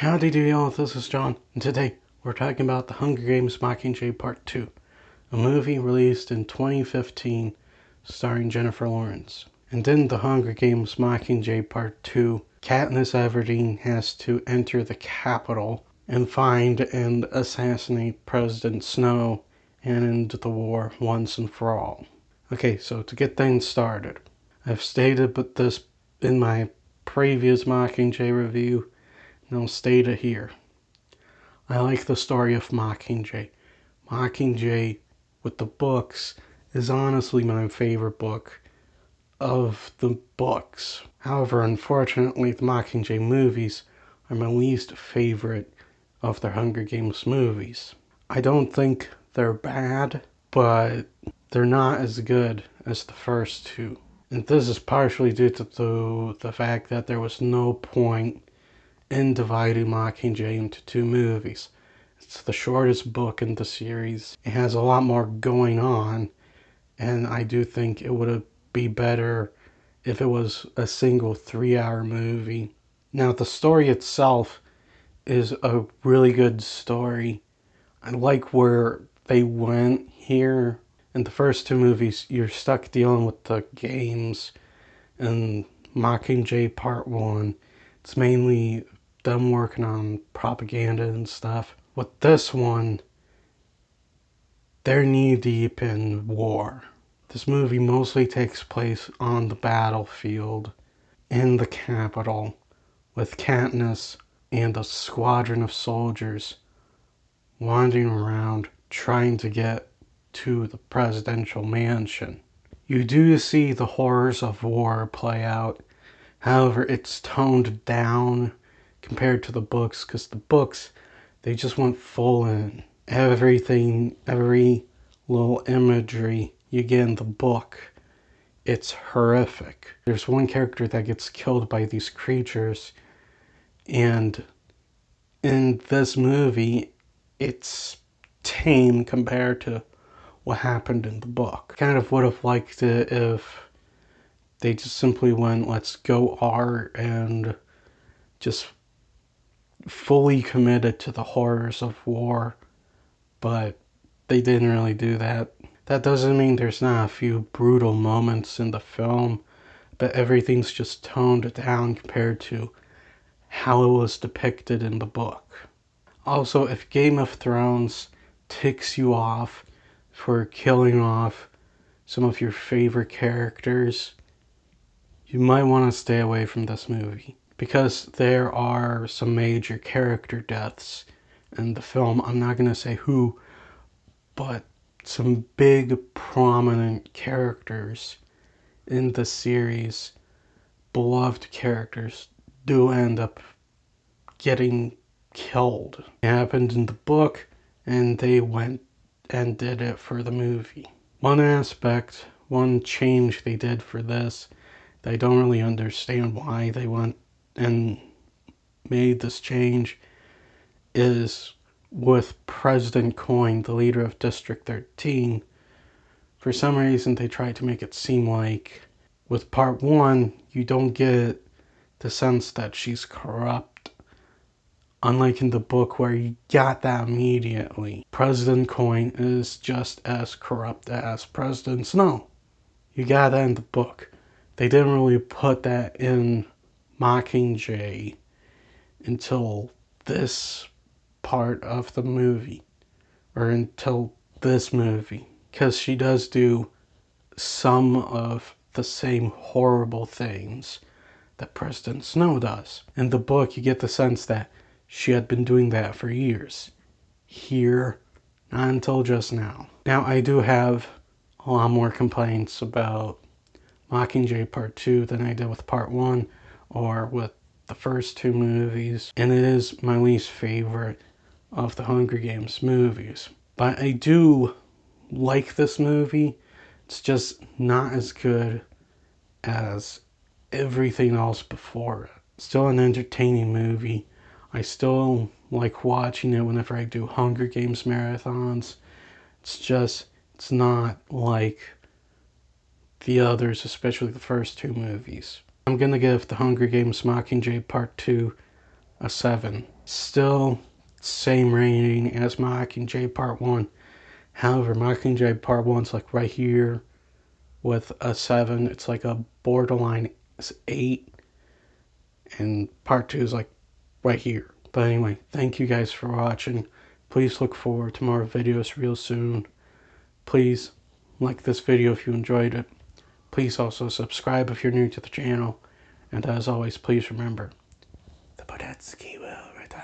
Howdy do y'all, this is John, and today we're talking about The Hunger Games Mockingjay Part 2, a movie released in 2015 starring Jennifer Lawrence. And in The Hunger Games Mockingjay Part 2, Katniss Everdeen has to enter the Capitol and find and assassinate President Snow and end the war once and for all. Okay, so to get things started, I've stated this in my previous Mockingjay review, and I'll state it here. I like the story of Mockingjay. Mockingjay, with the books, is honestly my favorite book of the books. However, unfortunately, the Mockingjay movies are my least favorite of the Hunger Games movies. I don't think they're bad, but they're not as good as the first two. And this is partially due to the fact that there was no point in dividing Mockingjay into two movies. It's the shortest book in the series. It has a lot more going on, and I do think it would be better if it was a single 3-hour movie. Now, the story itself is a really good story. I like where they went here. In the first two movies, you're stuck dealing with the games. In Mockingjay Part 1, it's mainly them working on propaganda and stuff. With this one, they're knee deep in war. This movie mostly takes place on the battlefield in the Capitol, with Katniss and a squadron of soldiers wandering around trying to get to the presidential mansion. You do see the horrors of war play out. However, it's toned down compared to the books, because the books, they just went full in. Everything, every little imagery you get in the book, it's horrific. There's one character that gets killed by these creatures, and in this movie, it's tame compared to what happened in the book. Kind of would have liked it if they just simply went, let's go art, and just fully committed to the horrors of war, but they didn't really do that. That doesn't mean there's not a few brutal moments in the film, but everything's just toned down compared to how it was depicted in the book. Also, if Game of Thrones ticks you off for killing off some of your favorite characters, you might want to stay away from this movie, because there are some major character deaths in the film. I'm not going to say who, but some big prominent characters in the series, beloved characters, do end up getting killed. It happened in the book, and they went and did it for the movie. One change they did for this, I don't really understand why they went and made this change, is with President Coin, the leader of District 13. For some reason, they tried to make it seem like with Part 1, you don't get the sense that she's corrupt. Unlike in the book, where you got that immediately. President Coin is just as corrupt as President Snow. You got that in the book. They didn't really put that in Mockingjay until this part of the movie, or until this movie, because she does do some of the same horrible things that President Snow does. In the book, you get the sense that she had been doing that for years. Here, not until just now. Now, I do have a lot more complaints about Mockingjay Part 2 than I did with Part 1 or with the first two movies, and it is my least favorite of the Hunger Games movies. But I do like this movie. It's just not as good as everything else before it. Still an entertaining movie. I still like watching it whenever I do Hunger Games marathons. It's not like the others, especially the first two movies. I'm gonna give The Hunger Games Mockingjay Part 2 a 7. Still same rating as Mockingjay Part 1. However, Mockingjay Part 1's like right here with a 7. It's like a borderline 8. And Part 2 is like right here. But anyway, thank you guys for watching. Please look forward to more videos real soon. Please like this video if you enjoyed it. Please also subscribe if you're new to the channel. And as always, please remember, the Podetsky will return.